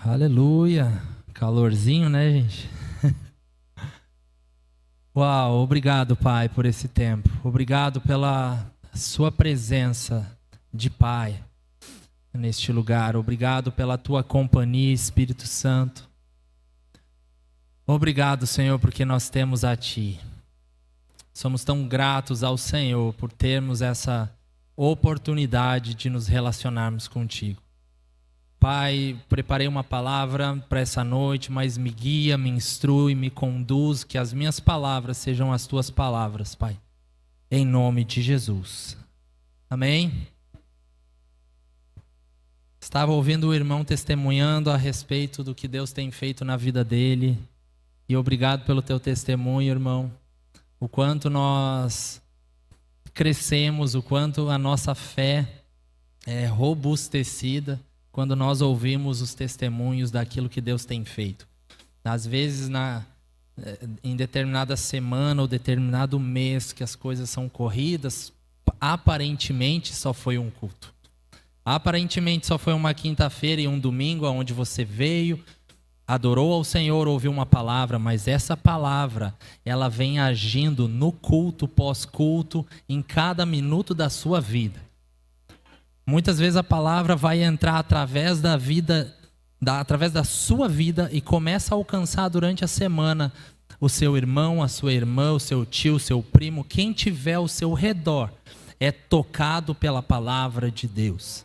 Aleluia. Calorzinho, né, gente? Uau, obrigado, Pai, por esse tempo. Obrigado pela sua presença de Pai neste lugar. Obrigado pela tua companhia, Espírito Santo. Obrigado, Senhor, porque nós temos a Ti. Somos tão gratos ao Senhor por termos essa oportunidade de nos relacionarmos contigo. Pai, preparei uma palavra para essa noite, mas me guia, me instrui, me conduz, que as minhas palavras sejam as tuas palavras, Pai. Em nome de Jesus. Amém? Estava ouvindo o irmão testemunhando a respeito do que Deus tem feito na vida dele. E obrigado pelo teu testemunho, irmão. O quanto nós crescemos, o quanto a nossa fé é robustecida quando nós ouvimos os testemunhos daquilo que Deus tem feito. Às vezes, em determinada semana ou determinado mês que as coisas são corridas, aparentemente só foi um culto. Aparentemente só foi uma quinta-feira e um domingo onde você veio, adorou ao Senhor, ouviu uma palavra, mas essa palavra, ela vem agindo no culto, pós-culto, em cada minuto da sua vida. Muitas vezes a palavra vai entrar através da vida, através da sua vida e começa a alcançar durante a semana o seu irmão, a sua irmã, o seu tio, o seu primo, quem tiver ao seu redor é tocado pela palavra de Deus.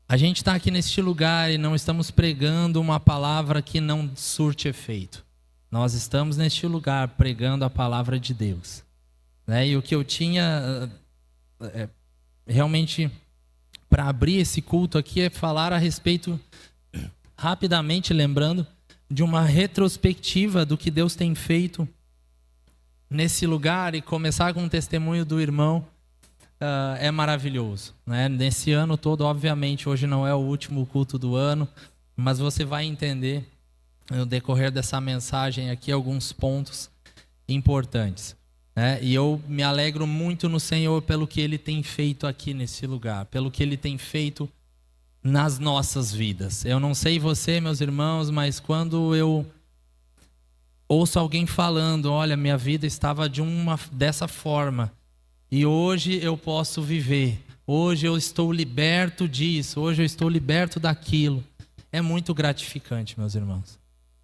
A gente está aqui neste lugar e não estamos pregando uma palavra que não surte efeito. Nós estamos neste lugar pregando a palavra de Deus. E o que eu tinha realmente para abrir esse culto aqui é falar a respeito, rapidamente lembrando, de uma retrospectiva do que Deus tem feito nesse lugar e começar com um testemunho do irmão. É maravilhoso, né? Nesse ano todo, obviamente, hoje não é o último culto do ano, mas você vai entender no decorrer dessa mensagem aqui alguns pontos importantes, né? E eu me alegro muito no Senhor pelo que Ele tem feito aqui nesse lugar, pelo que Ele tem feito nas nossas vidas. Eu não sei você, meus irmãos, mas quando eu ouço alguém falando, olha, minha vida estava dessa forma, e hoje eu posso viver, hoje eu estou liberto disso, hoje eu estou liberto daquilo. É muito gratificante, meus irmãos.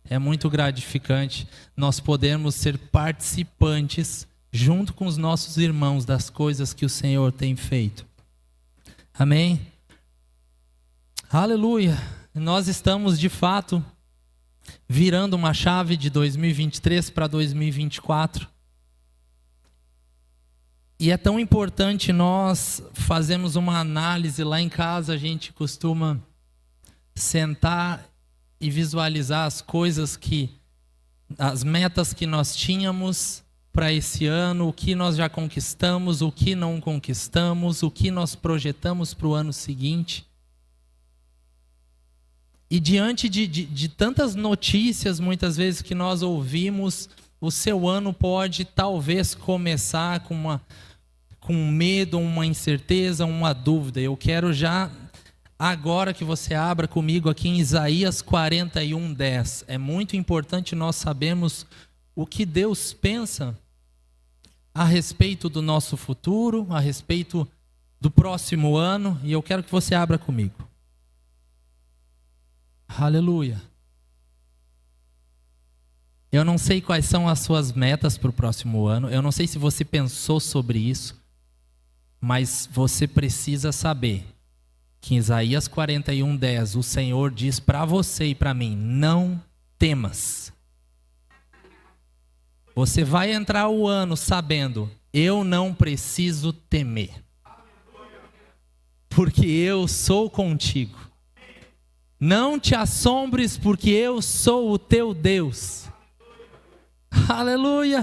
É muito gratificante nós podermos ser participantes, junto com os nossos irmãos, das coisas que o Senhor tem feito. Amém? Aleluia! Nós estamos, de fato, virando uma chave de 2023 para 2024. E é tão importante nós fazermos uma análise lá em casa. A gente costuma sentar e visualizar as metas que nós tínhamos para esse ano, o que nós já conquistamos, o que não conquistamos, o que nós projetamos para o ano seguinte. E diante de tantas notícias, muitas vezes, que nós ouvimos, o seu ano pode talvez começar com medo, uma incerteza, uma dúvida. Eu quero já, agora que você abra comigo aqui em Isaías 41:10. É muito importante nós sabermos o que Deus pensa a respeito do nosso futuro, a respeito do próximo ano. E eu quero que você abra comigo. Aleluia. Eu não sei quais são as suas metas para o próximo ano. Eu não sei se você pensou sobre isso. Mas você precisa saber que em Isaías 41:10 o Senhor diz para você e para mim: não temas. Você vai entrar o ano sabendo, eu não preciso temer, porque eu sou contigo. Não te assombres, porque eu sou o teu Deus. Aleluia!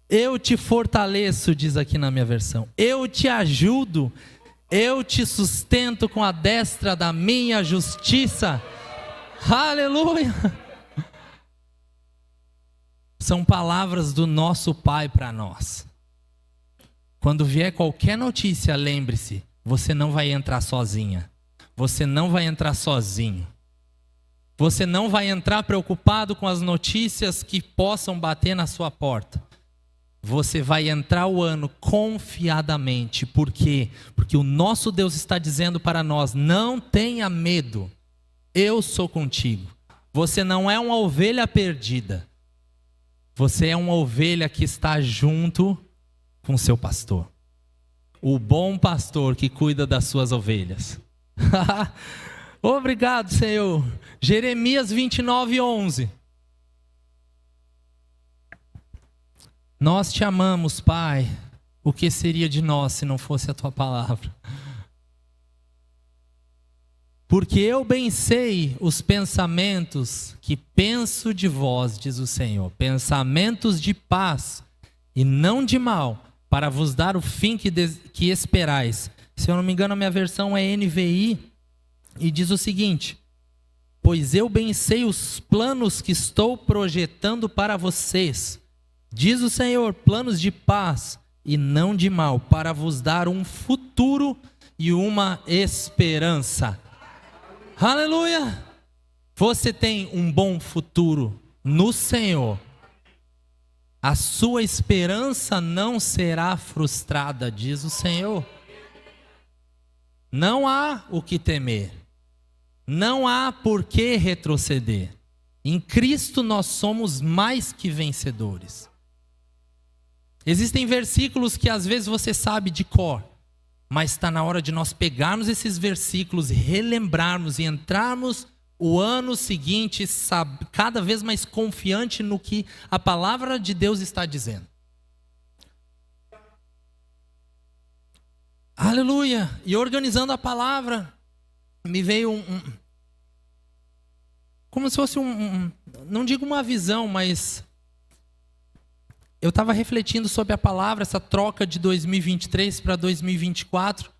Eu te fortaleço, diz aqui na minha versão. Eu te ajudo, eu te sustento com a destra da minha justiça. Aleluia! São palavras do nosso Pai para nós. Quando vier qualquer notícia, lembre-se, você não vai entrar sozinha. você não vai entrar sozinho. Você não vai entrar preocupado com as notícias que possam bater na sua porta. Você vai entrar o ano confiadamente. Por quê? Porque o nosso Deus está dizendo para nós: não tenha medo, eu sou contigo. Você não é uma ovelha perdida. Você é uma ovelha que está junto com seu pastor. O bom pastor que cuida das suas ovelhas. Obrigado, Senhor. Jeremias 29:11. Nós te amamos, Pai. O que seria de nós se não fosse a tua palavra? Porque eu bem sei os pensamentos que penso de vós, diz o Senhor, pensamentos de paz e não de mal, para vos dar o fim que esperais. Se eu não me engano, a minha versão é NVI, e diz o seguinte: pois eu bem sei os planos que estou projetando para vocês, diz o Senhor, planos de paz e não de mal, para vos dar um futuro e uma esperança. Aleluia! Você tem um bom futuro no Senhor. A sua esperança não será frustrada, diz o Senhor. Não há o que temer. Não há por que retroceder. Em Cristo nós somos mais que vencedores. Existem versículos que às vezes você sabe de cor, mas está na hora de nós pegarmos esses versículos, relembrarmos e entrarmos o ano seguinte, cada vez mais confiante no que a palavra de Deus está dizendo. Aleluia! E organizando a palavra, me veio como se fosse não digo uma visão, mas eu estava refletindo sobre a palavra, essa troca de 2023 para 2024.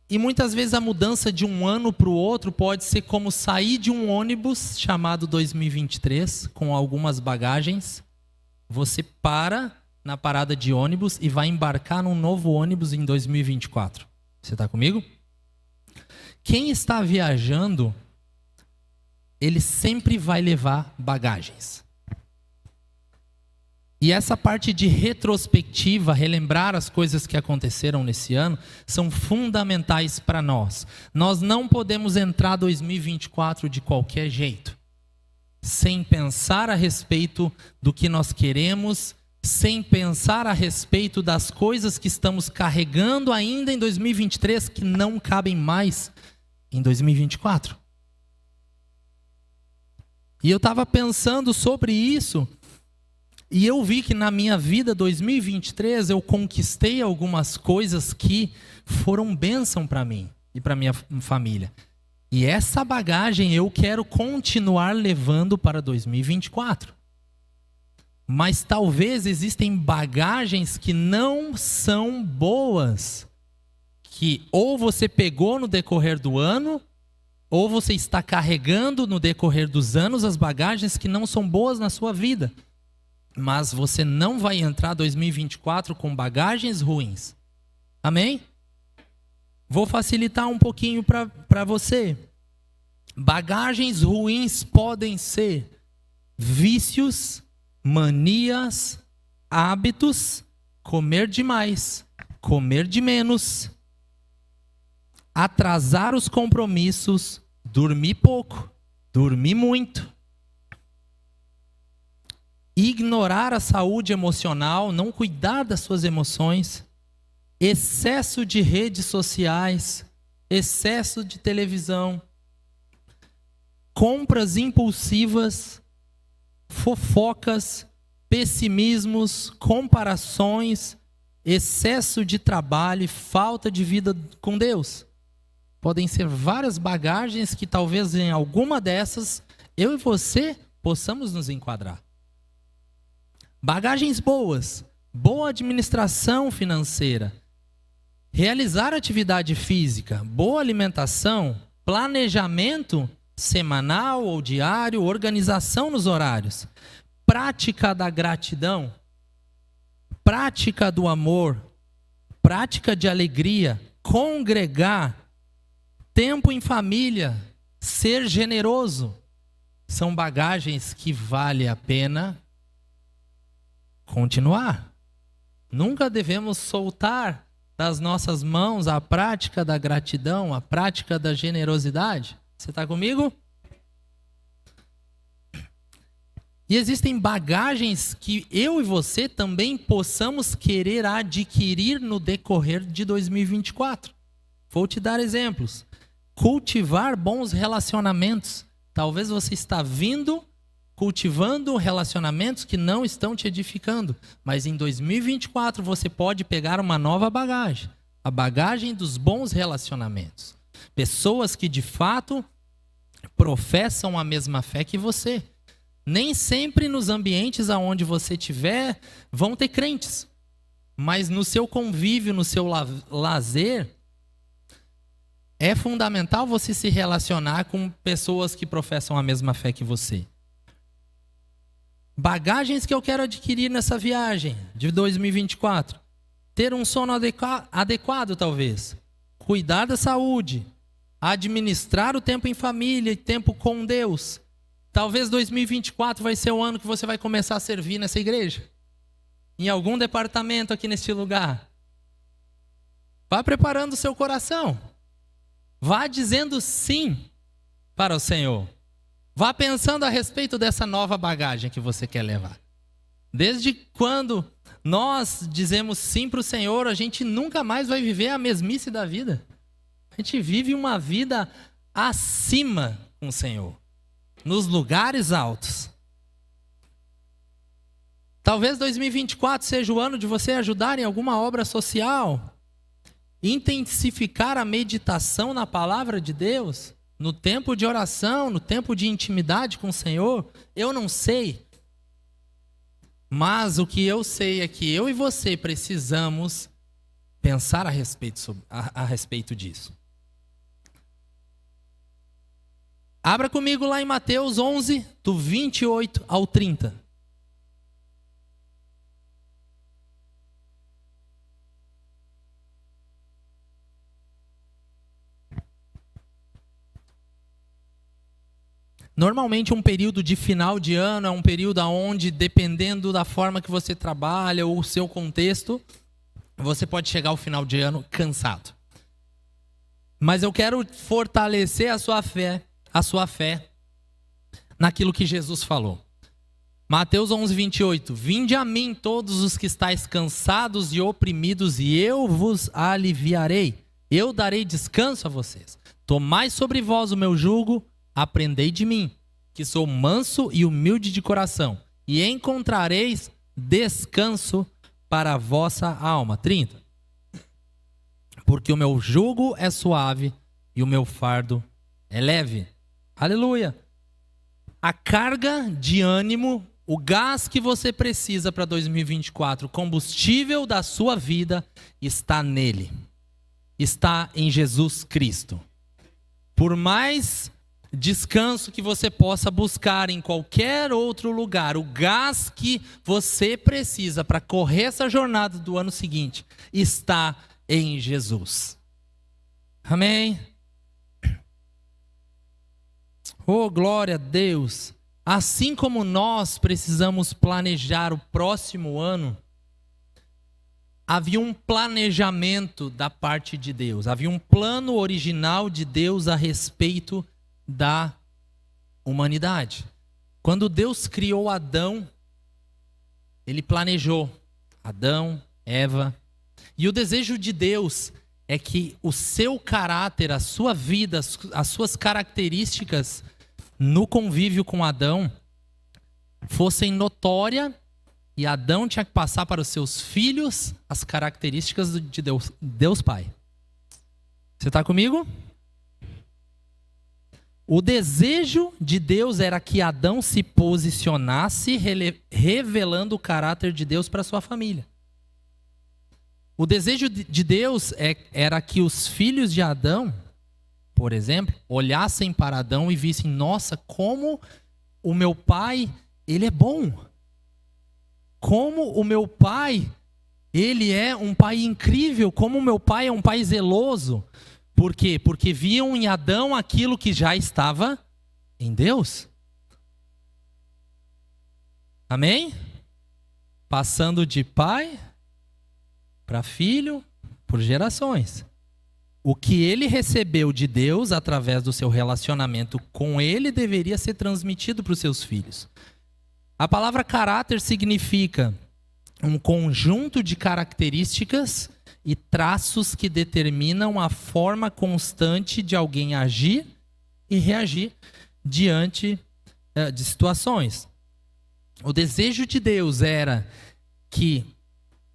E muitas vezes a mudança de um ano para o outro pode ser como sair de um ônibus chamado 2023, com algumas bagagens. Você para na parada de ônibus e vai embarcar num novo ônibus em 2024. Você está comigo? Quem está viajando, ele sempre vai levar bagagens. E essa parte de retrospectiva, relembrar as coisas que aconteceram nesse ano, são fundamentais para nós. Nós não podemos entrar 2024 de qualquer jeito, sem pensar a respeito do que nós queremos, sem pensar a respeito das coisas que estamos carregando ainda em 2023, que não cabem mais em 2024. E eu estava pensando sobre isso, e eu vi que na minha vida 2023 eu conquistei algumas coisas que foram bênção para mim e para minha família. E essa bagagem eu quero continuar levando para 2024. Mas talvez existem bagagens que não são boas, que ou você pegou no decorrer do ano, ou você está carregando no decorrer dos anos as bagagens que não são boas na sua vida. Mas você não vai entrar 2024 com bagagens ruins. Amém? Vou facilitar um pouquinho para você. Bagagens ruins podem ser vícios, manias, hábitos, comer demais, comer de menos, atrasar os compromissos, dormir pouco, dormir muito, ignorar a saúde emocional, não cuidar das suas emoções, excesso de redes sociais, excesso de televisão, compras impulsivas, fofocas, pessimismos, comparações, excesso de trabalho e falta de vida com Deus. Podem ser várias bagagens que talvez em alguma dessas eu e você possamos nos enquadrar. Bagagens boas, boa administração financeira, realizar atividade física, boa alimentação, planejamento semanal ou diário, organização nos horários, prática da gratidão, prática do amor, prática de alegria, congregar, tempo em família, ser generoso, são bagagens que vale a pena continuar. Nunca devemos soltar das nossas mãos a prática da gratidão, a prática da generosidade. Você está comigo? E existem bagagens que eu e você também possamos querer adquirir no decorrer de 2024. Vou te dar exemplos. Cultivar bons relacionamentos. Talvez você está cultivando relacionamentos que não estão te edificando. Mas em 2024 você pode pegar uma nova bagagem. A bagagem dos bons relacionamentos. Pessoas que de fato professam a mesma fé que você. Nem sempre nos ambientes aonde você estiver vão ter crentes. Mas no seu convívio, no seu lazer, é fundamental você se relacionar com pessoas que professam a mesma fé que você. Bagagens que eu quero adquirir nessa viagem de 2024. Ter um sono adequado, talvez. Cuidar da saúde. Administrar o tempo em família e tempo com Deus. Talvez 2024 vai ser o ano que você vai começar a servir nessa igreja. Em algum departamento aqui neste lugar. Vá preparando o seu coração. Vá dizendo sim para o Senhor. Vá pensando a respeito dessa nova bagagem que você quer levar. Desde quando nós dizemos sim para o Senhor, a gente nunca mais vai viver a mesmice da vida. A gente vive uma vida acima com o Senhor. Nos lugares altos. Talvez 2024 seja o ano de você ajudar em alguma obra social. Intensificar a meditação na palavra de Deus. No tempo de oração, no tempo de intimidade com o Senhor. Eu não sei. Mas o que eu sei é que eu e você precisamos pensar a respeito disso. Abra comigo lá em Mateus 11, do 28 ao 30. Normalmente um período de final de ano é um período onde, dependendo da forma que você trabalha ou o seu contexto, você pode chegar ao final de ano cansado. Mas eu quero fortalecer a sua fé naquilo que Jesus falou. Mateus 11, 28. Vinde a mim todos os que estáis cansados e oprimidos, e eu vos aliviarei. Eu darei descanso a vocês. Tomai sobre vós o meu jugo, aprendei de mim, que sou manso e humilde de coração, e encontrareis descanso para a vossa alma. 30. Porque o meu jugo é suave e o meu fardo é leve. Aleluia. A carga de ânimo, o gás que você precisa para 2024, o combustível da sua vida está nele. Está em Jesus Cristo. Por mais descanso que você possa buscar em qualquer outro lugar, o gás que você precisa para correr essa jornada do ano seguinte está em Jesus. Amém? Oh, glória a Deus! Assim como nós precisamos planejar o próximo ano, havia um planejamento da parte de Deus, havia um plano original de Deus a respeito da humanidade. Quando Deus criou Adão, Ele planejou Adão, Eva, e o desejo de Deus é que o seu caráter, a sua vida, as suas características no convívio com Adão fossem notórias, e Adão tinha que passar para os seus filhos as características de Deus Pai. Você está comigo? O desejo de Deus era que Adão se posicionasse revelando o caráter de Deus para sua família. O desejo de Deus era que os filhos de Adão, por exemplo, olhassem para Adão e vissem: nossa, como o meu pai, ele é bom. Como o meu pai, ele é um pai incrível. Como o meu pai é um pai zeloso. Por quê? Porque viam em Adão aquilo que já estava em Deus. Amém? Passando de pai para filho por gerações. O que ele recebeu de Deus através do seu relacionamento com ele deveria ser transmitido para os seus filhos. A palavra caráter significa um conjunto de características e traços que determinam a forma constante de alguém agir e reagir diante de situações. O desejo de Deus era que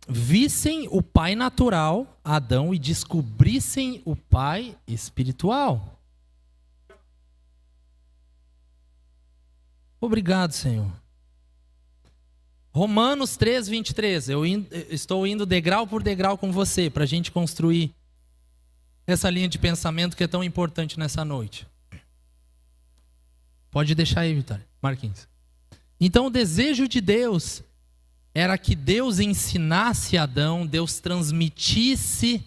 vissem o pai natural, Adão, e descobrissem o pai espiritual. Obrigado, Senhor. Romanos 3, 23. Eu estou indo degrau por degrau com você para a gente construir essa linha de pensamento que é tão importante nessa noite. Pode deixar aí, Vitória. Marquinhos. Então, o desejo de Deus era que Deus ensinasse Adão, Deus transmitisse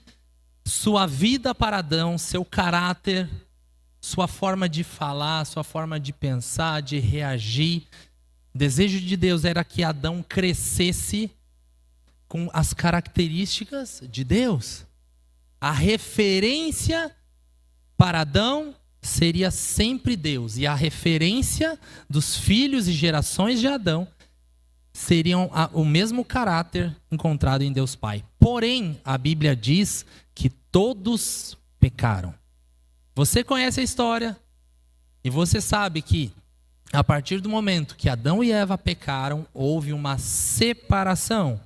sua vida para Adão, seu caráter, sua forma de falar, sua forma de pensar, de reagir. O desejo de Deus era que Adão crescesse com as características de Deus. A referência para Adão seria sempre Deus. E a referência dos filhos e gerações de Adão seriam o mesmo caráter encontrado em Deus Pai. Porém, a Bíblia diz que todos pecaram. Você conhece a história e você sabe que a partir do momento que Adão e Eva pecaram, houve uma separação.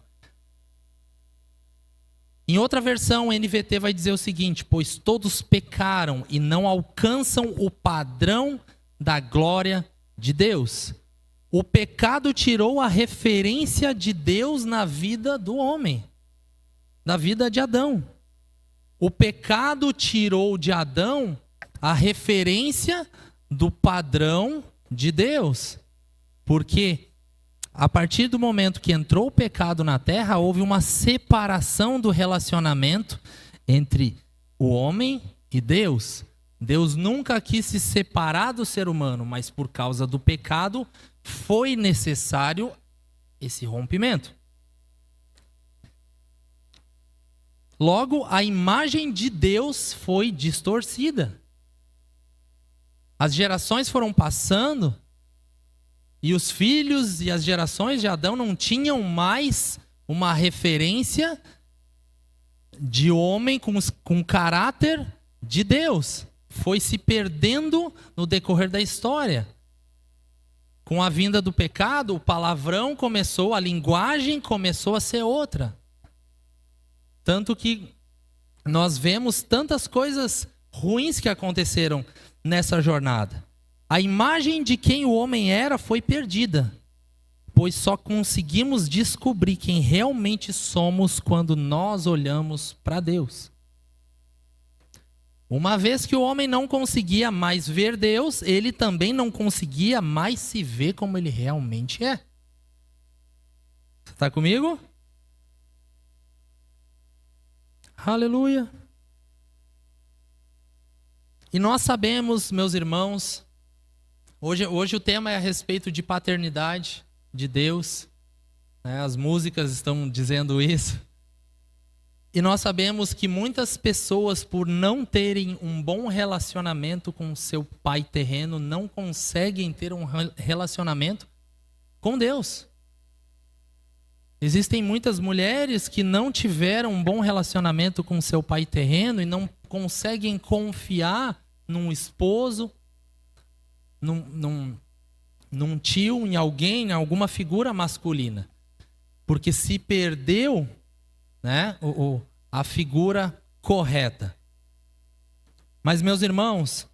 Em outra versão, a NVT vai dizer o seguinte: pois todos pecaram e não alcançam o padrão da glória de Deus. O pecado tirou a referência de Deus na vida do homem, na vida de Adão. O pecado tirou de Adão a referência do padrão de Deus. Porque a partir do momento que entrou o pecado na terra, houve uma separação do relacionamento entre o homem e Deus. Deus nunca quis se separar do ser humano, mas por causa do pecado foi necessário esse rompimento. Logo, a imagem de Deus foi distorcida. As gerações foram passando e os filhos e as gerações de Adão não tinham mais uma referência de homem com caráter de Deus. Foi se perdendo no decorrer da história. Com a vinda do pecado, o palavrão começou, a linguagem começou a ser outra. Tanto que nós vemos tantas coisas ruins que aconteceram nessa jornada. A imagem de quem o homem era foi perdida, pois só conseguimos descobrir quem realmente somos quando nós olhamos para Deus. Uma vez que o homem não conseguia mais ver Deus, ele também não conseguia mais se ver como ele realmente é. Você está comigo? Aleluia. E nós sabemos, meus irmãos, hoje o tema é a respeito de paternidade de Deus, né? As músicas estão dizendo isso. E nós sabemos que muitas pessoas, por não terem um bom relacionamento com seu pai terreno, não conseguem ter um relacionamento com Deus. Existem muitas mulheres que não tiveram um bom relacionamento com seu pai terreno e não conseguem confiar num esposo, num tio, em alguém, em alguma figura masculina. Porque se perdeu, né, a figura correta. Mas, meus irmãos,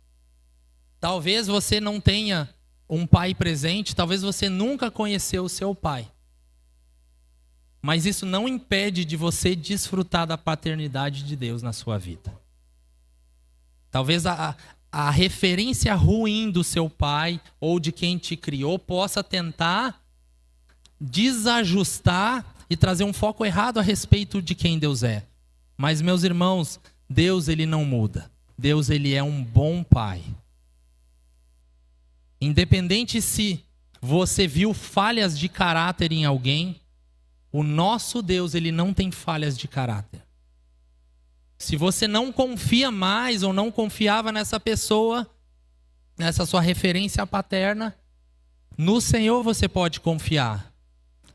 talvez você não tenha um pai presente, talvez você nunca conheceu o seu pai. Mas isso não impede de você desfrutar da paternidade de Deus na sua vida. Talvez a referência ruim do seu pai ou de quem te criou possa tentar desajustar e trazer um foco errado a respeito de quem Deus é. Mas, meus irmãos, Deus, ele não muda. Deus, ele é um bom pai. Independente se você viu falhas de caráter em alguém, o nosso Deus, ele não tem falhas de caráter. Se você não confia mais ou não confiava nessa pessoa, nessa sua referência paterna, no Senhor você pode confiar,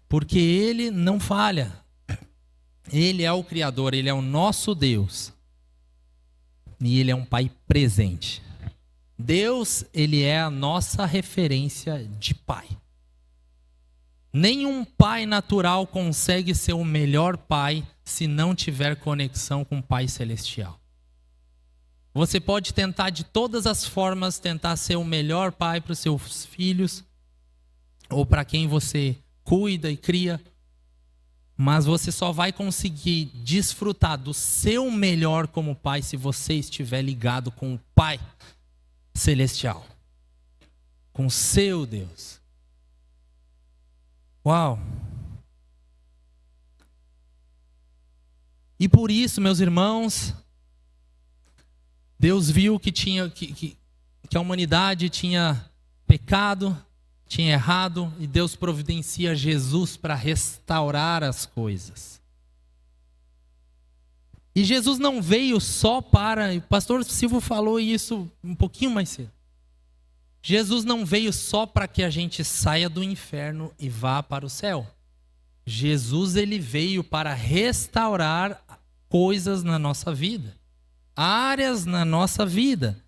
porque Ele não falha. Ele é o Criador, Ele é o nosso Deus. E Ele é um Pai presente. Deus, Ele é a nossa referência de Pai. Nenhum pai natural consegue ser o melhor pai se não tiver conexão com o Pai Celestial. Você pode tentar de todas as formas, tentar ser o melhor pai para os seus filhos, ou para quem você cuida e cria, mas você só vai conseguir desfrutar do seu melhor como pai se você estiver ligado com o Pai Celestial, com o seu Deus. Uau! E por isso, meus irmãos, Deus viu que a humanidade tinha pecado, tinha errado, e Deus providencia Jesus para restaurar as coisas. E Jesus não veio só para... O pastor Silvio falou isso um pouquinho mais cedo. Jesus não veio só para que a gente saia do inferno e vá para o céu. Jesus, ele veio para restaurar coisas na nossa vida, áreas na nossa vida.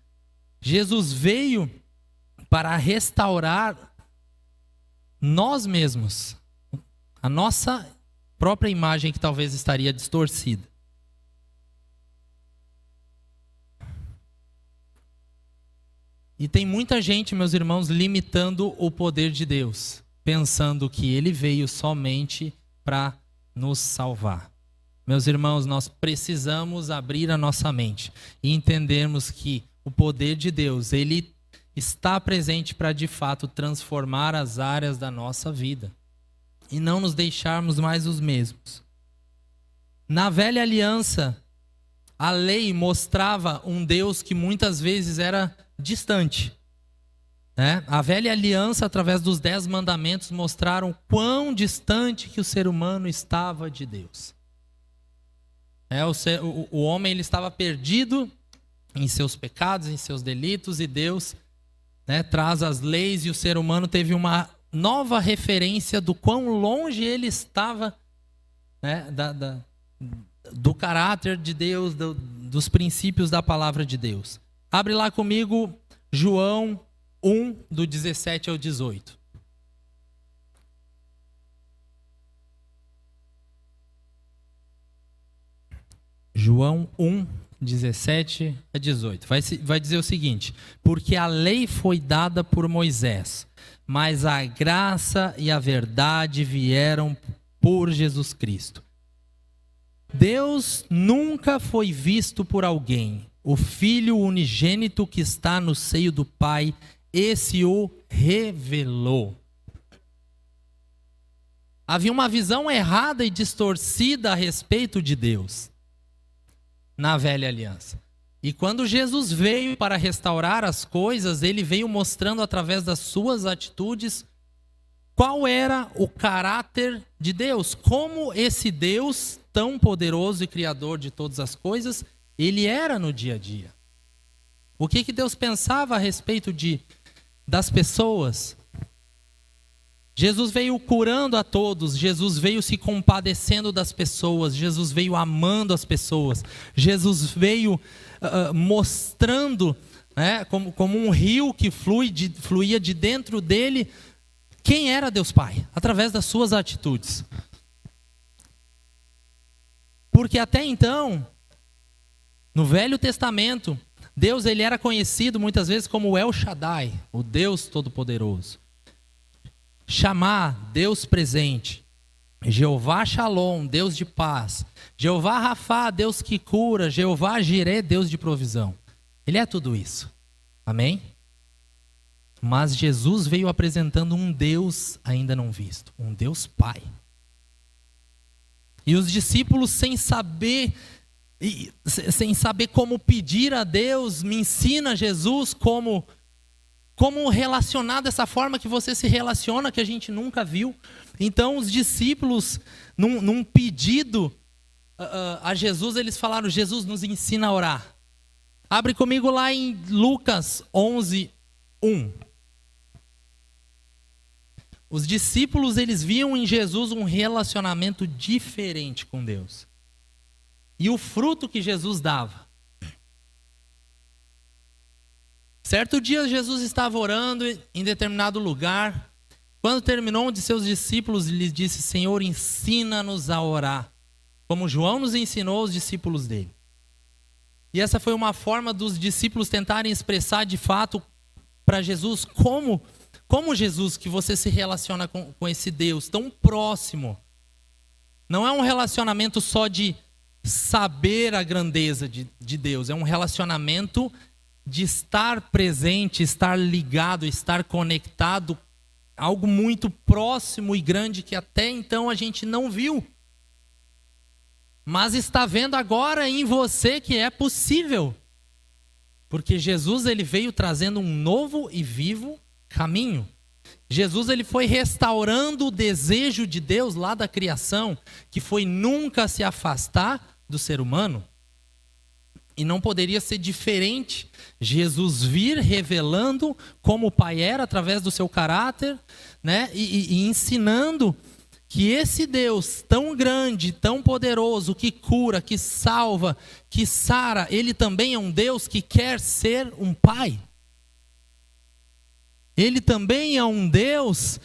Jesus veio para restaurar nós mesmos, a nossa própria imagem que talvez estaria distorcida. E tem muita gente, meus irmãos, limitando o poder de Deus, pensando que Ele veio somente para nos salvar. Meus irmãos, nós precisamos abrir a nossa mente e entendermos que o poder de Deus, Ele está presente para de fato transformar as áreas da nossa vida e não nos deixarmos mais os mesmos. Na velha aliança, a lei mostrava um Deus que muitas vezes era distante, né? A velha aliança, através dos 10 mandamentos, mostraram quão distante que o ser humano estava de Deus. O homem, ele estava perdido em seus pecados, em seus delitos, e Deus, né, traz as leis, e o ser humano teve uma nova referência do quão longe ele estava, né, do caráter de Deus, dos princípios da palavra de Deus. Abre lá comigo João 1, do 17 ao 18. João 1, 17 a 18. Vai dizer o seguinte: porque a lei foi dada por Moisés, mas a graça e a verdade vieram por Jesus Cristo. Deus nunca foi visto por alguém. O Filho unigênito que está no seio do Pai, esse o revelou. Havia uma visão errada e distorcida a respeito de Deus na velha aliança. E quando Jesus veio para restaurar as coisas, ele veio mostrando através das suas atitudes qual era o caráter de Deus, como esse Deus tão poderoso e criador de todas as coisas, ele era no dia a dia. O que Deus pensava a respeito das pessoas? Jesus veio curando a todos, Jesus veio se compadecendo das pessoas, Jesus veio amando as pessoas, Jesus veio mostrando, né, como um rio que fluía de dentro dele, quem era Deus Pai, através das suas atitudes. Porque até então, no Velho Testamento, Deus, ele era conhecido muitas vezes como El Shaddai, o Deus Todo-Poderoso. Chamar, Deus presente. Jeová Shalom, Deus de paz. Jeová Rafá, Deus que cura. Jeová Jireh, Deus de provisão. Ele é tudo isso. Amém? Mas Jesus veio apresentando um Deus ainda não visto. Um Deus Pai. E os discípulos, sem saber e sem saber como pedir a Deus. Me ensina, Jesus, como relacionar dessa forma que você se relaciona, que a gente nunca viu. Então os discípulos, num pedido a Jesus, eles falaram: Jesus, nos ensina a orar. Abre comigo lá em Lucas 11:1. Os discípulos, eles viam em Jesus um relacionamento diferente com Deus. E o fruto que Jesus dava. Certo dia, Jesus estava orando em determinado lugar. Quando terminou, um de seus discípulos lhe disse: Senhor, ensina-nos a orar, como João nos ensinou os discípulos dele. E essa foi uma forma dos discípulos tentarem expressar de fato para Jesus como Jesus, que você se relaciona com esse Deus tão próximo. Não é um relacionamento só de saber a grandeza de Deus, é um relacionamento de estar presente, estar ligado, estar conectado, algo muito próximo e grande que até então a gente não viu. Mas está vendo agora em você que é possível. Porque Jesus, ele veio trazendo um novo e vivo caminho. Jesus, ele foi restaurando o desejo de Deus lá da criação, que foi nunca se afastar do ser humano. E não poderia ser diferente. Jesus vir revelando como o Pai era através do seu caráter, né? E ensinando que esse Deus tão grande, tão poderoso, que cura, que salva, que sara, ele também é um Deus que quer ser um Pai. Ele também é um Deus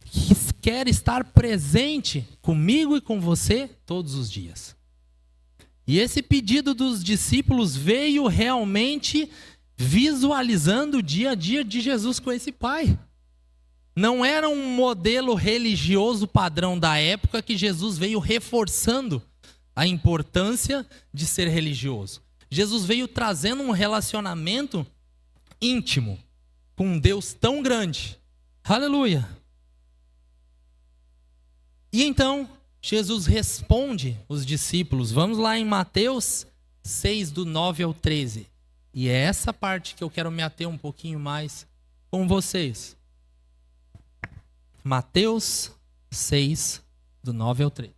que quer estar presente comigo e com você todos os dias. E esse pedido dos discípulos veio realmente visualizando o dia a dia de Jesus com esse Pai. Não era um modelo religioso padrão da época que Jesus veio reforçando a importância de ser religioso. Jesus veio trazendo um relacionamento íntimo com um Deus tão grande. Aleluia! E então, Jesus responde os discípulos. Vamos lá em Mateus 6, do 9 ao 13. E é essa parte que eu quero me ater um pouquinho mais com vocês. Mateus 6, do 9 ao 13.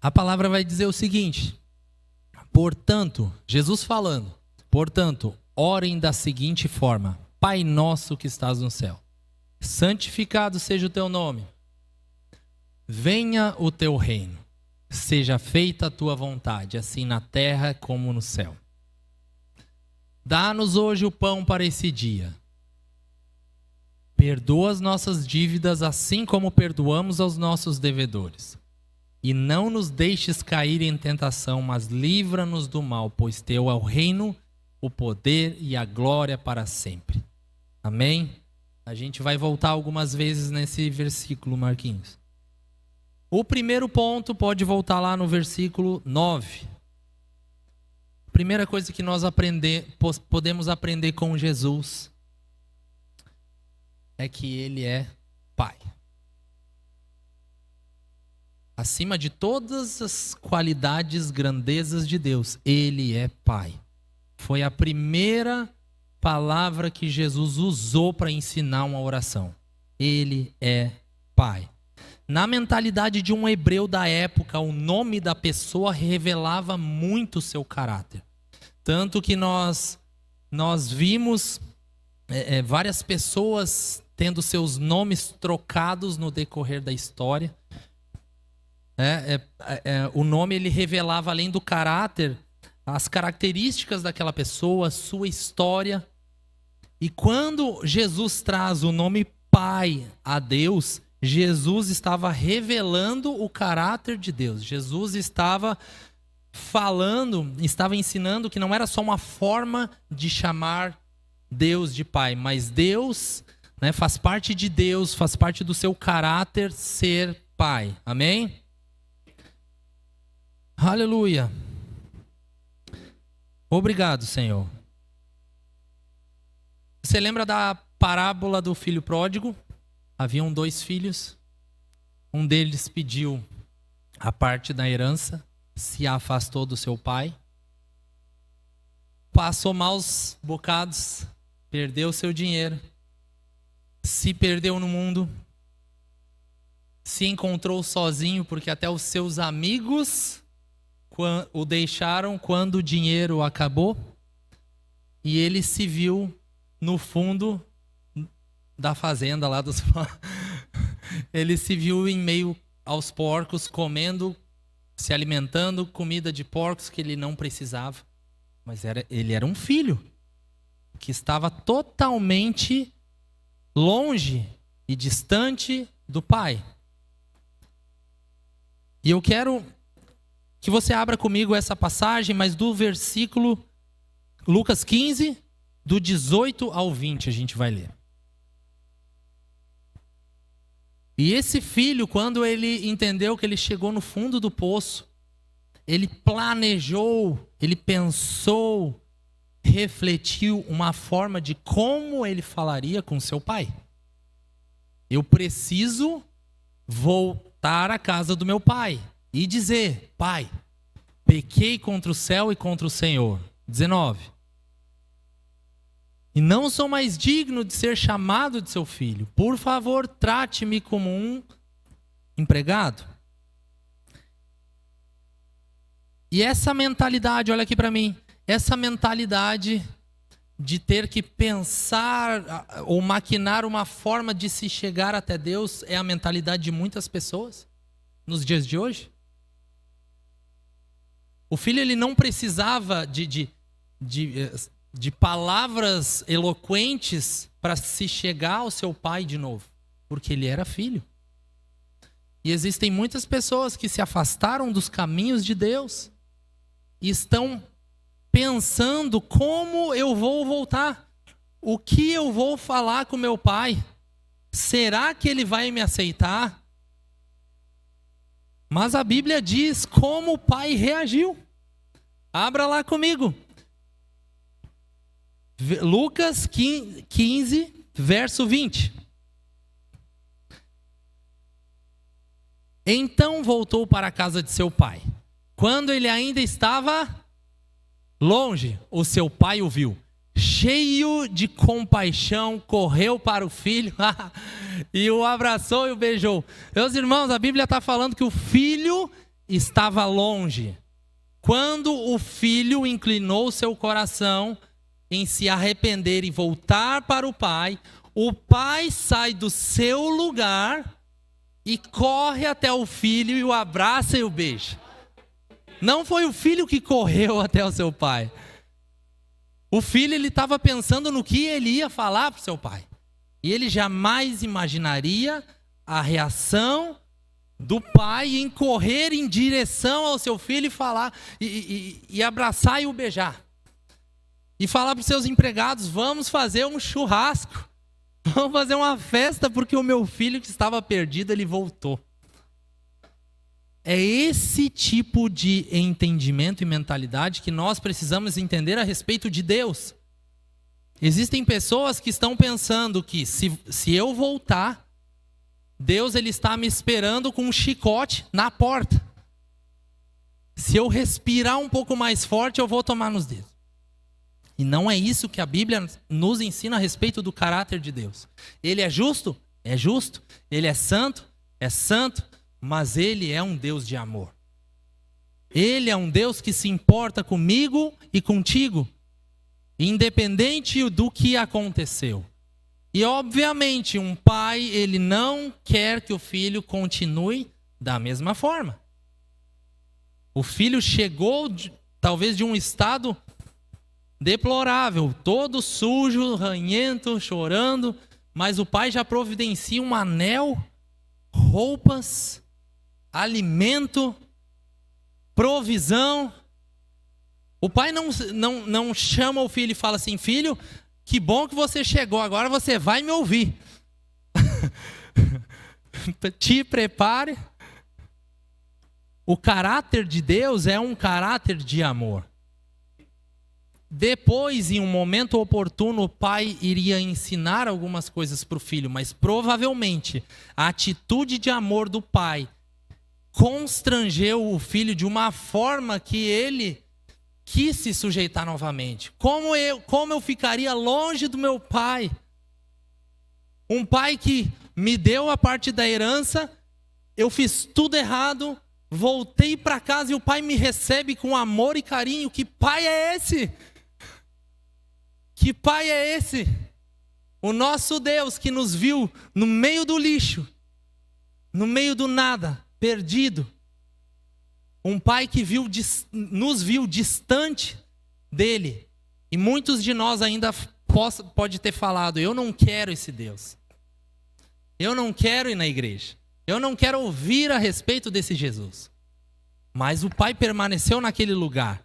A palavra vai dizer o seguinte: portanto, Jesus falando, portanto, orem da seguinte forma: Pai nosso que estás no céu, santificado seja o teu nome. Venha o teu reino. Seja feita a tua vontade, assim na terra como no céu. Dá-nos hoje o pão para esse dia. Perdoa as nossas dívidas, assim como perdoamos aos nossos devedores. E não nos deixes cair em tentação, mas livra-nos do mal, pois teu é o reino, o poder e a glória para sempre. Amém? A gente vai voltar algumas vezes nesse versículo, Marquinhos. O primeiro ponto pode voltar lá no versículo 9. Primeira coisa que nós podemos aprender com Jesus é que Ele é Pai. Acima de todas as qualidades, grandezas de Deus, Ele é Pai. Foi a primeira palavra que Jesus usou para ensinar uma oração. Ele é Pai. Na mentalidade de um hebreu da época, o nome da pessoa revelava muito o seu caráter. Tanto que nós vimos várias pessoas tendo seus nomes trocados no decorrer da história. O nome, ele revelava, além do caráter, as características daquela pessoa, sua história. E quando Jesus traz o nome Pai a Deus, Jesus estava revelando o caráter de Deus. Jesus estava estava ensinando que não era só uma forma de chamar Deus de Pai, mas Deus, né, faz parte de Deus, faz parte do seu caráter ser Pai. Amém? Aleluia. Obrigado, Senhor. Você lembra da parábola do filho pródigo? haviam 2 filhos. Um deles pediu a parte da herança, se afastou do seu pai. Passou maus bocados, perdeu seu dinheiro, se perdeu no mundo, se encontrou sozinho, porque até os seus amigos o deixaram quando o dinheiro acabou, e ele se viu no fundo da fazenda lá dos... Ele se viu em meio aos porcos, comendo, se alimentando, comida de porcos que ele não precisava. Mas ele era um filho que estava totalmente longe e distante do pai. E eu quero que você abra comigo essa passagem, mas do versículo Lucas 15, do 18 ao 20 a gente vai ler. E esse filho, quando ele entendeu que ele chegou no fundo do poço, ele planejou, ele pensou, refletiu uma forma de como ele falaria com seu pai. Eu preciso voltar à casa do meu pai e dizer: pai, pequei contra o céu e contra o Senhor. 19. E não sou mais digno de ser chamado de seu filho. Por favor, trate-me como um empregado. E essa mentalidade, olha aqui para mim, essa mentalidade de ter que pensar ou maquinar uma forma de se chegar até Deus é a mentalidade de muitas pessoas nos dias de hoje. O filho, ele não precisava de palavras eloquentes para se chegar ao seu pai de novo, porque ele era filho. E existem muitas pessoas que se afastaram dos caminhos de Deus e estão pensando: como eu vou voltar? O que eu vou falar com meu pai? Será que ele vai me aceitar? Mas a Bíblia diz como o pai reagiu. Abra lá comigo. Lucas 15, verso 20. Então voltou para a casa de seu pai. Quando ele ainda estava longe, o seu pai o viu. Cheio de compaixão, correu para o filho e o abraçou e o beijou. Meus irmãos, a Bíblia está falando que o filho estava longe. Quando o filho inclinou seu coração em se arrepender e voltar para o pai sai do seu lugar e corre até o filho e o abraça e o beija. Não foi o filho que correu até o seu pai. O filho, ele estava pensando no que ele ia falar para o seu pai. E ele jamais imaginaria a reação do pai em correr em direção ao seu filho e falar, e abraçar e o beijar. E falar para os seus empregados: vamos fazer um churrasco. Vamos fazer uma festa porque o meu filho que estava perdido, ele voltou. É esse tipo de entendimento e mentalidade que nós precisamos entender a respeito de Deus. Existem pessoas que estão pensando que se eu voltar, Deus, ele está me esperando com um chicote na porta. Se eu respirar um pouco mais forte, eu vou tomar nos dedos. E não é isso que a Bíblia nos ensina a respeito do caráter de Deus. Ele é justo? É justo. Ele é santo? É santo. Mas ele é um Deus de amor. Ele é um Deus que se importa comigo e contigo, independente do que aconteceu. E obviamente um pai, ele não quer que o filho continue da mesma forma. O filho chegou talvez de um estado deplorável, todo sujo, ranhento, chorando, mas o pai já providencia um anel, roupas, alimento, provisão. O pai não chama o filho e fala assim: filho, que bom que você chegou, agora você vai me ouvir. Te prepare. O caráter de Deus é um caráter de amor. Depois, em um momento oportuno, o pai iria ensinar algumas coisas para o filho, mas provavelmente a atitude de amor do pai constrangeu o filho de uma forma que ele quis se sujeitar novamente. Como eu ficaria longe do meu pai? Um pai que me deu a parte da herança, eu fiz tudo errado, voltei para casa e o pai me recebe com amor e carinho. Que pai é esse? Que pai é esse? O nosso Deus que nos viu no meio do lixo, no meio do nada, perdido. Um pai que nos viu distante dele. E muitos de nós ainda pode ter falado: eu não quero esse Deus. Eu não quero ir na igreja. Eu não quero ouvir a respeito desse Jesus. Mas o pai permaneceu naquele lugar.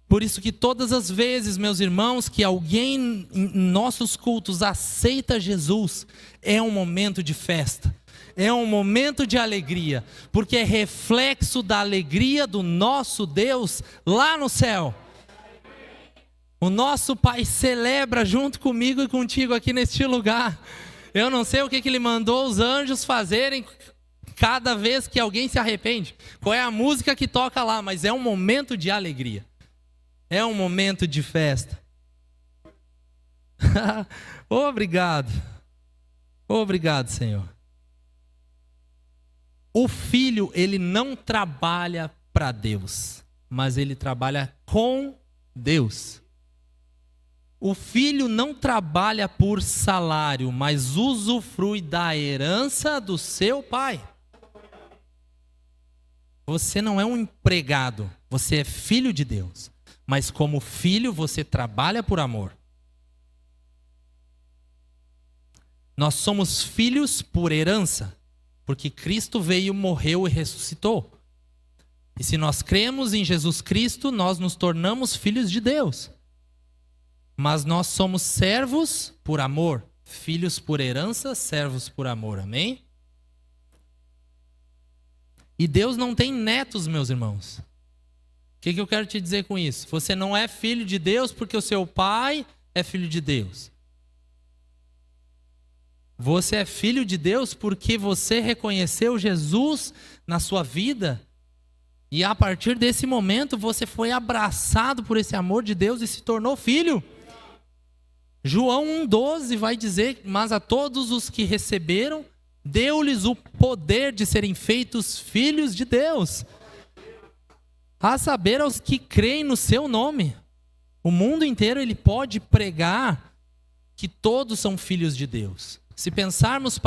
Por isso que todas as vezes, meus irmãos, que alguém em nossos cultos aceita Jesus, é um momento de festa, é um momento de alegria, porque é reflexo da alegria do nosso Deus lá no céu. O nosso Pai celebra junto comigo e contigo aqui neste lugar. Eu não sei o que Ele mandou os anjos fazerem cada vez que alguém se arrepende, qual é a música que toca lá, mas é um momento de alegria. É um momento de festa. Obrigado. Obrigado, Senhor. O filho, ele não trabalha para Deus, mas ele trabalha com Deus. O filho não trabalha por salário, mas usufrui da herança do seu pai. Você não é um empregado, você é filho de Deus. Mas como filho, você trabalha por amor. Nós somos filhos por herança, porque Cristo veio, morreu e ressuscitou. E se nós cremos em Jesus Cristo, nós nos tornamos filhos de Deus. Mas nós somos servos por amor, filhos por herança, servos por amor. Amém? E Deus não tem netos, meus irmãos. O que eu quero te dizer com isso? Você não é filho de Deus porque o seu pai é filho de Deus. Você é filho de Deus porque você reconheceu Jesus na sua vida. E a partir desse momento você foi abraçado por esse amor de Deus e se tornou filho. João 1,12 vai dizer: mas a todos os que receberam, deu-lhes o poder de serem feitos filhos de Deus. A saber, aos que creem no seu nome. O mundo inteiro ele pode pregar que todos são filhos de Deus. Se pensarmos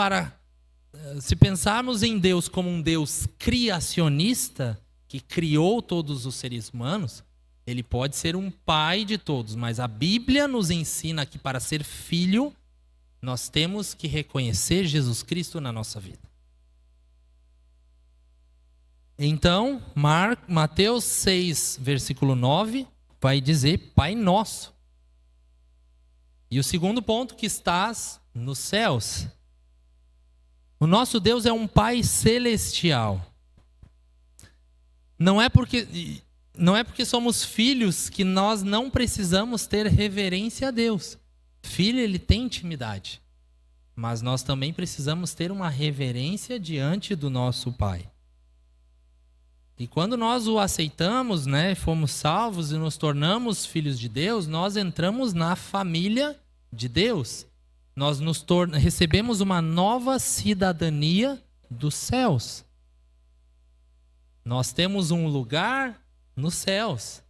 em Deus como um Deus criacionista, que criou todos os seres humanos, ele pode ser um pai de todos, mas a Bíblia nos ensina que para ser filho, nós temos que reconhecer Jesus Cristo na nossa vida. Então, Mateus 6, versículo 9, vai dizer Pai Nosso. E o segundo ponto, que estás nos céus. O nosso Deus é um Pai celestial. Não é porque somos filhos que nós não precisamos ter reverência a Deus. Filho, ele tem intimidade. Mas nós também precisamos ter uma reverência diante do nosso Pai. E quando nós o aceitamos, fomos salvos e nos tornamos filhos de Deus, nós entramos na família de Deus. Nós recebemos uma nova cidadania dos céus. Nós temos um lugar nos céus,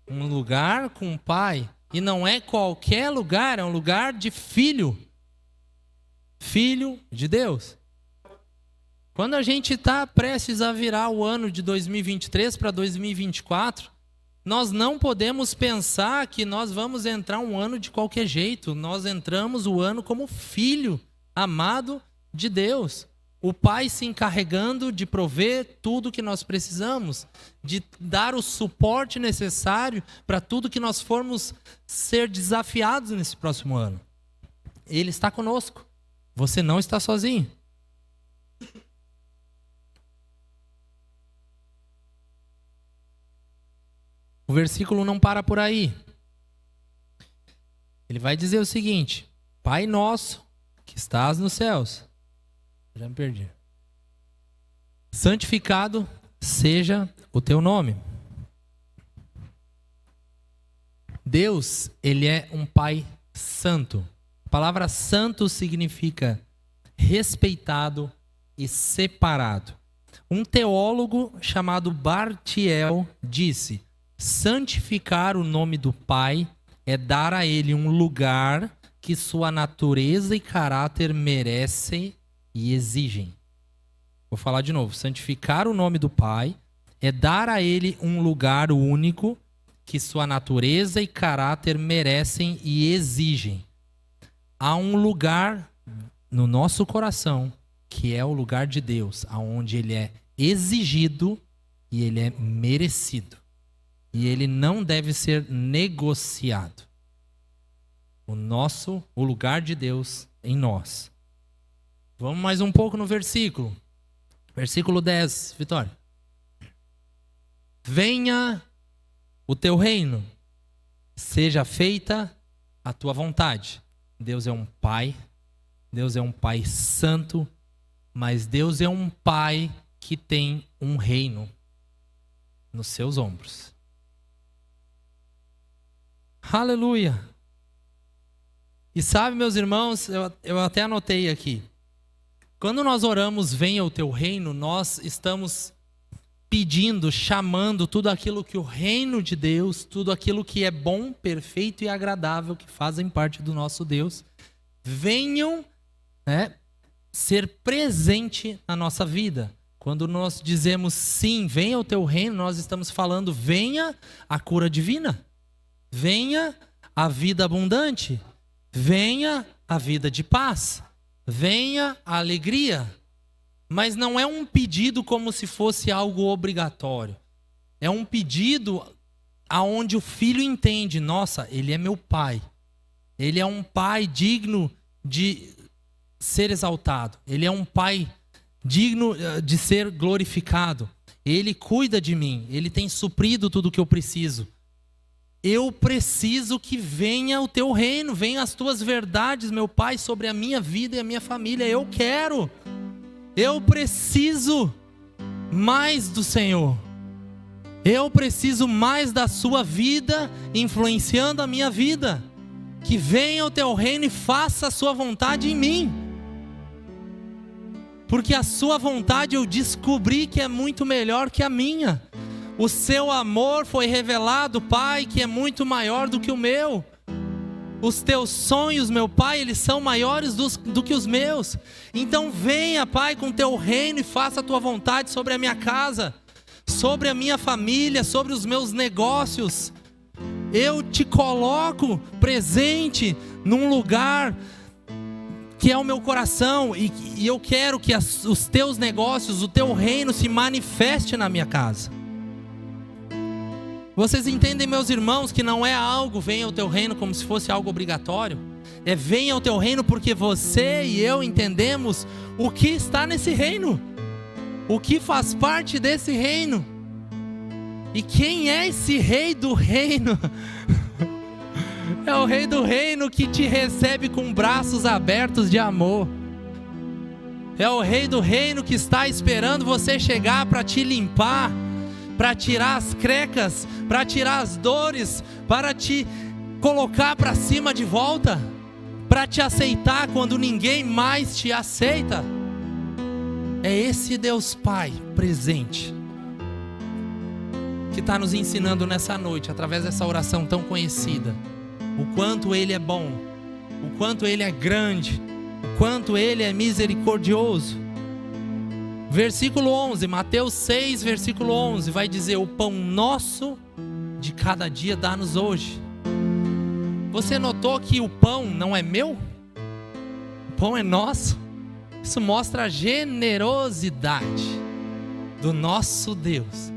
um lugar com o Pai. E não é qualquer lugar, é um lugar de filho. Filho de Deus. Quando a gente está prestes a virar o ano de 2023 para 2024, nós não podemos pensar que nós vamos entrar um ano de qualquer jeito. Nós entramos o ano como filho amado de Deus. O Pai se encarregando de prover tudo que nós precisamos, de dar o suporte necessário para tudo que nós formos ser desafiados nesse próximo ano. Ele está conosco. Você não está sozinho. O versículo não para por aí. Ele vai dizer o seguinte: Pai nosso que estás nos céus. Já me perdi. Santificado seja o teu nome. Deus, ele é um Pai santo. A palavra santo significa respeitado e separado. Um teólogo chamado Bartiel disse: santificar o nome do Pai é dar a ele um lugar que sua natureza e caráter merecem e exigem. Vou falar de novo. Santificar o nome do Pai é dar a ele um lugar único que sua natureza e caráter merecem e exigem. Há um lugar no nosso coração que é o lugar de Deus, aonde ele é exigido e ele é merecido. E ele não deve ser negociado. O lugar de Deus em nós. Vamos mais um pouco no versículo. Versículo 10, Vitória. Venha o teu reino, seja feita a tua vontade. Deus é um Pai, Deus é um Pai santo, mas Deus é um Pai que tem um reino nos seus ombros. Aleluia! E sabe, meus irmãos, eu até anotei aqui. Quando nós oramos, venha o teu reino, nós estamos pedindo, chamando tudo aquilo que o reino de Deus, tudo aquilo que é bom, perfeito e agradável, que fazem parte do nosso Deus, venham, ser presente na nossa vida. Quando nós dizemos sim, venha o teu reino, nós estamos falando, venha a cura divina, venha a vida abundante, venha a vida de paz, venha a alegria. Mas não é um pedido como se fosse algo obrigatório. É um pedido aonde o filho entende, nossa, ele é meu pai. Ele é um pai digno de ser exaltado. Ele é um pai digno de ser glorificado. Ele cuida de mim. Ele tem suprido tudo o que eu preciso. Eu preciso que venha o teu reino, venham as tuas verdades, meu Pai, sobre a minha vida e a minha família. Eu quero. Eu preciso mais do Senhor. Eu preciso mais da sua vida influenciando a minha vida. Que venha o teu reino e faça a sua vontade em mim. Porque a sua vontade eu descobri que é muito melhor que a minha. O seu amor foi revelado, Pai, que é muito maior do que o meu. Os teus sonhos, meu Pai, eles são maiores do que os meus. Então venha, Pai, com teu reino e faça a tua vontade sobre a minha casa, sobre a minha família, sobre os meus negócios. Eu te coloco presente num lugar que é o meu coração e eu quero que os teus negócios, o teu reino se manifeste na minha casa. Vocês entendem, meus irmãos, que não é algo, venha o teu reino como se fosse algo obrigatório. É venha o teu reino porque você e eu entendemos o que está nesse reino. O que faz parte desse reino. E quem é esse rei do reino? É o rei do reino que te recebe com braços abertos de amor. É o rei do reino que está esperando você chegar para te limpar, para tirar as crecas, para tirar as dores, para te colocar para cima de volta, para te aceitar quando ninguém mais te aceita. É esse Deus Pai presente que está nos ensinando nessa noite, através dessa oração tão conhecida, o quanto Ele é bom, o quanto Ele é grande, o quanto Ele é misericordioso. Versículo 11, Mateus 6, versículo 11, vai dizer: o pão nosso de cada dia dá-nos hoje. Você notou que o pão não é meu? O pão é nosso. Isso mostra a generosidade do nosso Deus.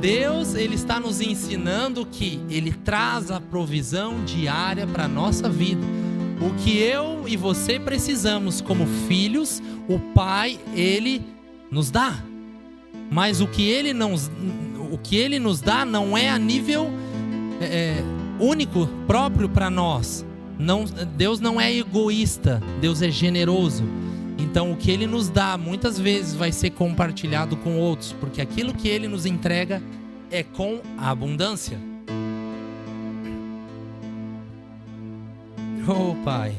Deus, Ele está nos ensinando que Ele traz a provisão diária para a nossa vida. O que eu e você precisamos como filhos, o Pai, Ele nos dá. Mas o que Ele nos dá não é a nível único, próprio para nós. Deus não é egoísta, Deus é generoso. Então o que Ele nos dá muitas vezes vai ser compartilhado com outros, porque aquilo que Ele nos entrega é com abundância. Oh Pai,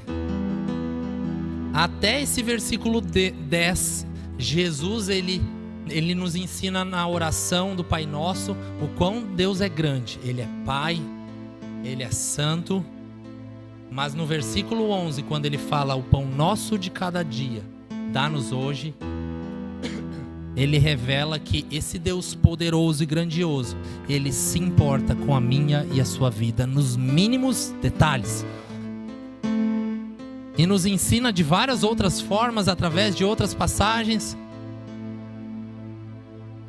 até esse versículo 10, Jesus ele nos ensina na oração do Pai Nosso o quão Deus é grande. Ele é Pai, Ele é Santo. Mas no versículo 11, quando Ele fala o pão nosso de cada dia, dá-nos hoje, Ele revela que esse Deus poderoso e grandioso, Ele se importa com a minha e a sua vida nos mínimos detalhes. E nos ensina de várias outras formas, através de outras passagens,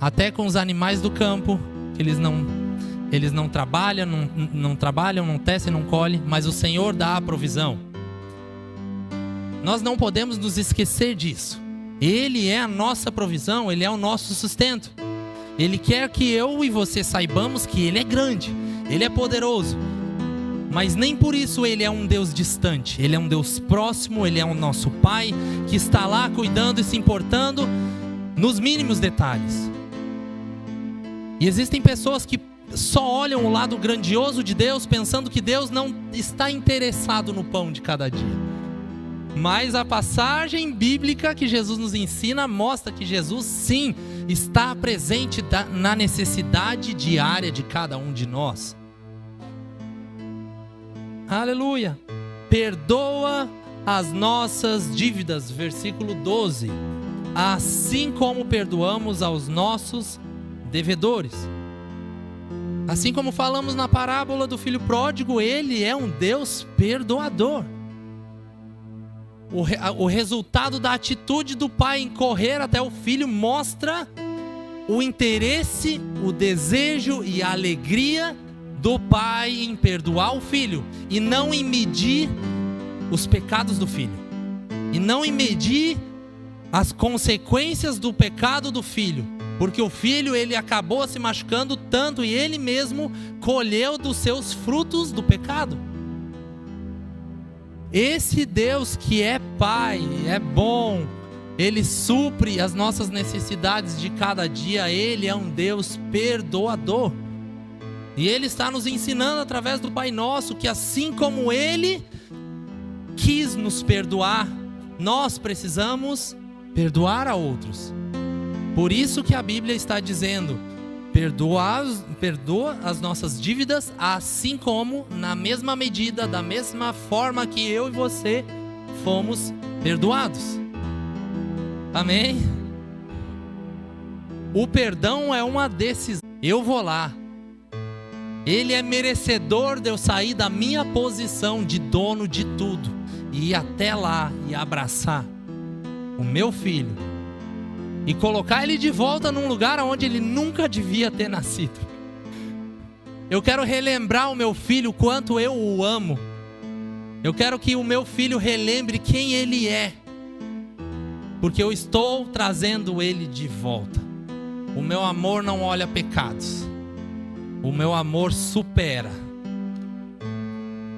até com os animais do campo, que eles não trabalham, não tecem, não colhem, mas o Senhor dá a provisão. Nós não podemos nos esquecer disso. Ele é a nossa provisão, Ele é o nosso sustento. Ele quer que eu e você saibamos que Ele é grande, Ele é poderoso. Mas nem por isso Ele é um Deus distante. Ele é um Deus próximo, Ele é o nosso Pai, que está lá cuidando e se importando nos mínimos detalhes. E existem pessoas que só olham o lado grandioso de Deus, pensando que Deus não está interessado no pão de cada dia. Mas a passagem bíblica que Jesus nos ensina mostra que Jesus sim está presente na necessidade diária de cada um de nós. Aleluia! Perdoa as nossas dívidas, versículo 12. Assim como perdoamos aos nossos devedores. Assim como falamos na parábola do filho pródigo, Ele é um Deus perdoador. O resultado da atitude do pai em correr até o filho mostra o interesse, o desejo e a alegria do pai em perdoar o filho e não em medir os pecados do filho, e não em medir as consequências do pecado do filho, porque o filho ele acabou se machucando tanto e ele mesmo colheu dos seus frutos do pecado. Esse Deus que é Pai, é bom, Ele supre as nossas necessidades de cada dia, Ele é um Deus perdoador. E Ele está nos ensinando através do Pai Nosso que assim como Ele quis nos perdoar, nós precisamos perdoar a outros. Por isso que a Bíblia está dizendo, perdoa as nossas dívidas, assim como na mesma medida, da mesma forma que eu e você fomos perdoados. Amém? O perdão é uma decisão. Eu vou lá. Ele é merecedor de eu sair da minha posição de dono de tudo e ir até lá e abraçar o meu filho e colocar ele de volta num lugar onde ele nunca devia ter nascido. Eu quero relembrar o meu filho quanto eu o amo. Eu quero que o meu filho relembre quem ele é, porque eu estou trazendo ele de volta. O meu amor não olha pecados. O meu amor supera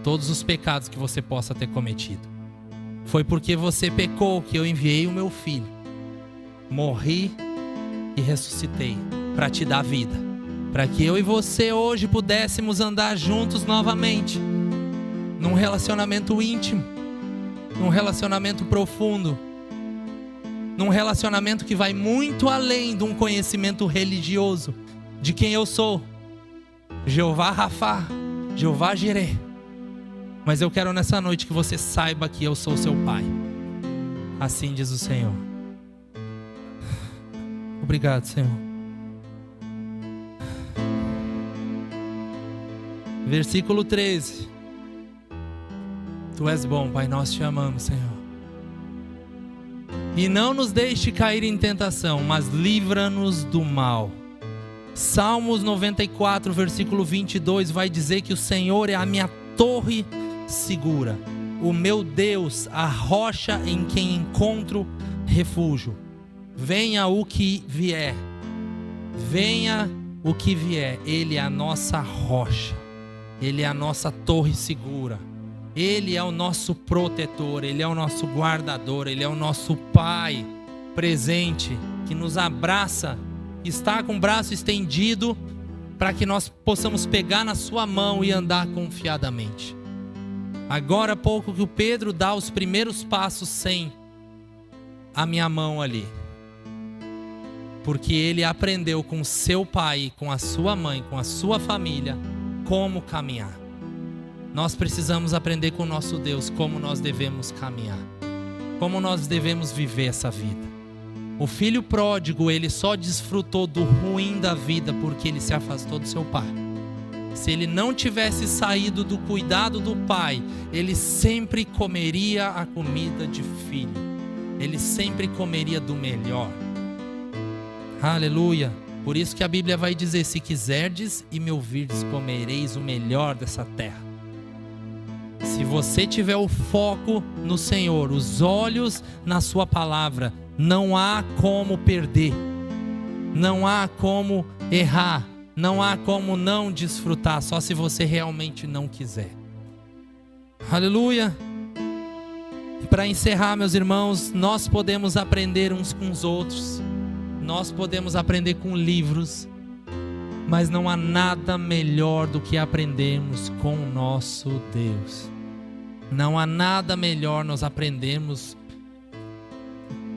todos os pecados que você possa ter cometido. Foi porque você pecou que eu enviei o meu filho. Morri e ressuscitei para te dar vida, para que eu e você hoje pudéssemos andar juntos novamente, num relacionamento íntimo, num relacionamento profundo, num relacionamento que vai muito além de um conhecimento religioso de quem eu sou, Jeová Rafá, Jeová Jireh. Mas eu quero nessa noite que você saiba que eu sou seu Pai. Assim diz o Senhor. Obrigado, Senhor. Versículo 13. Tu és bom, Pai, nós te amamos, Senhor. E não nos deixe cair em tentação, mas livra-nos do mal. Salmos 94, versículo 22 vai dizer que o Senhor é a minha torre segura, o meu Deus, a rocha em quem encontro refúgio. Venha o que vier, Ele é a nossa rocha, Ele é a nossa torre segura. Ele é o nosso protetor, Ele é o nosso guardador, Ele é o nosso Pai presente, que nos abraça, que está com o braço estendido para que nós possamos pegar na sua mão e andar confiadamente. Agora há pouco que o Pedro dá os primeiros passos sem a minha mão ali, porque ele aprendeu com seu pai, com a sua mãe, com a sua família, como caminhar. Nós precisamos aprender com o nosso Deus como nós devemos caminhar, como nós devemos viver essa vida. O filho pródigo, ele só desfrutou do ruim da vida porque ele se afastou do seu pai. Se ele não tivesse saído do cuidado do pai, ele sempre comeria a comida de filho. Ele sempre comeria do melhor. Aleluia. Por isso que a Bíblia vai dizer: se quiserdes e me ouvirdes, comereis o melhor dessa terra. Se você tiver o foco no Senhor, os olhos na sua palavra, não há como perder, não há como errar, não há como não desfrutar, só se você realmente não quiser. Aleluia. Para encerrar, meus irmãos, nós podemos aprender uns com os outros, nós podemos aprender com livros, mas não há nada melhor do que aprendermos com o nosso Deus. Não há nada melhor nós aprendermos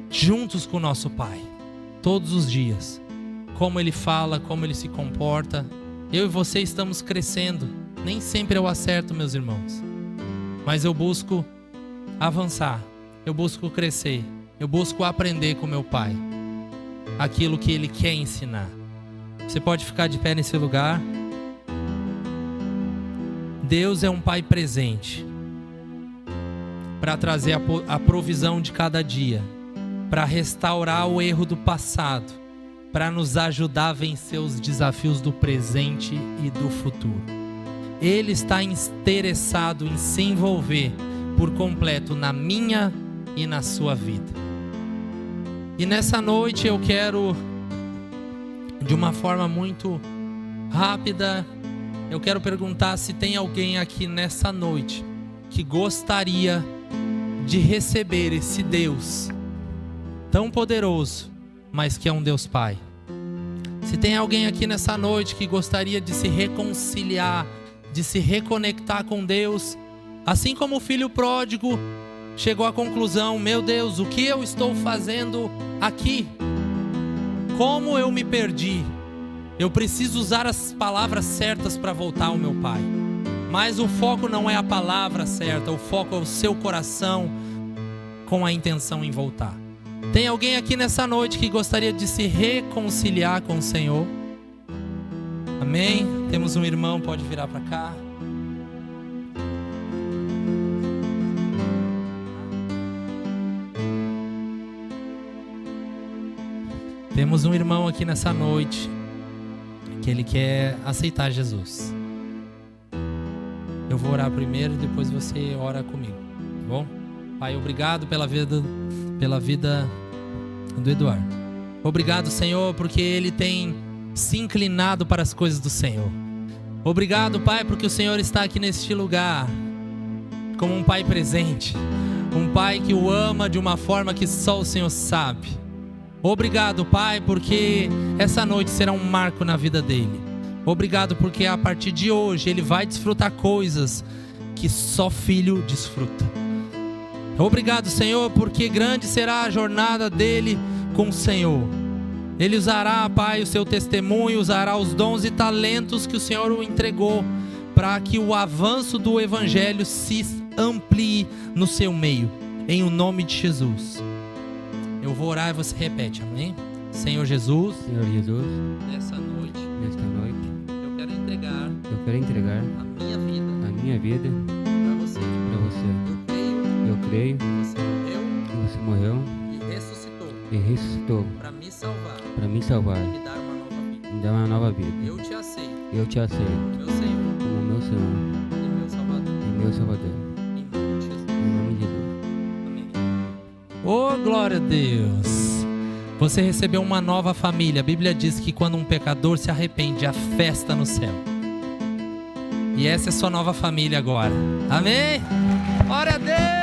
juntos com o nosso Pai, todos os dias. Como Ele fala, como Ele se comporta. Eu e você estamos crescendo. Nem sempre eu acerto, meus irmãos, mas eu busco avançar, eu busco crescer, eu busco aprender com meu Pai aquilo que Ele quer ensinar. Você pode ficar de pé nesse lugar. Deus é um Pai presente para trazer a provisão de cada dia, para restaurar o erro do passado, para nos ajudar a vencer os desafios do presente e do futuro. Ele está interessado em se envolver por completo na minha e na sua vida. E nessa noite eu quero, de uma forma muito rápida, eu quero perguntar se tem alguém aqui nessa noite que gostaria de receber esse Deus tão poderoso, mas que é um Deus Pai. Se tem alguém aqui nessa noite que gostaria de se reconciliar, de se reconectar com Deus, assim como o filho pródigo chegou à conclusão: meu Deus, o que eu estou fazendo aqui? Como eu me perdi? Eu preciso usar as palavras certas para voltar ao meu Pai. Mas o foco não é a palavra certa, o foco é o seu coração com a intenção em voltar. Tem alguém aqui nessa noite que gostaria de se reconciliar com o Senhor? Amém? Temos um irmão, pode virar para cá. Temos um irmão aqui nessa noite que ele quer aceitar Jesus. Eu vou orar primeiro e depois você ora comigo, tá bom? Pai, obrigado pela vida do Eduardo. Obrigado, Senhor, porque ele tem se inclinado para as coisas do Senhor. Obrigado, Pai, porque o Senhor está aqui neste lugar como um Pai presente, um Pai que o ama de uma forma que só o Senhor sabe. Obrigado, Pai, porque essa noite será um marco na vida dele. Obrigado porque a partir de hoje ele vai desfrutar coisas que só filho desfruta. Obrigado, Senhor, porque grande será a jornada dele com o Senhor. Ele usará, Pai, o seu testemunho, usará os dons e talentos que o Senhor o entregou para que o avanço do Evangelho se amplie no seu meio. Em o nome de Jesus. Eu vou orar e você repete, amém? Senhor Jesus, nessa noite, eu quero entregar a minha vida para você. Eu creio que você morreu e ressuscitou para me salvar e me dar uma nova vida. Eu te aceito como meu Senhor e meu Salvador. Em nome de Jesus. Amém. Oh, glória a Deus. Você recebeu uma nova família. A Bíblia diz que quando um pecador se arrepende, há festa no céu. E essa é sua nova família agora. Amém? Glória a Deus!